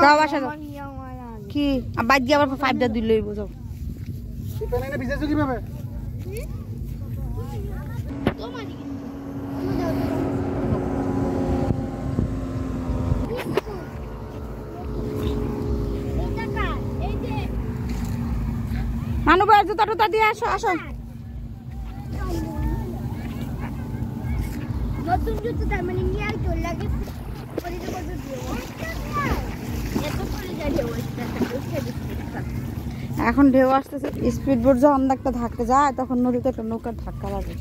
যাও বাসা যাও কি বাদ দিয়ে আবার 5টা দুই লইব যাও পেনে ভিজেছো কিভাবে মানু ভাই জুতা টুতা দিয়ে আসো আসো নতুন জুতো তার মানে নিয়ে আর তোর লাগে পরিতে কত দিও এত করে যাবে ওইটা এখন ঢেউ আসতেছে স্পিড বোট যখন একটা ধাক্কা যায় তখন নদীতে একটা নৌকার ধাক্কা লাগে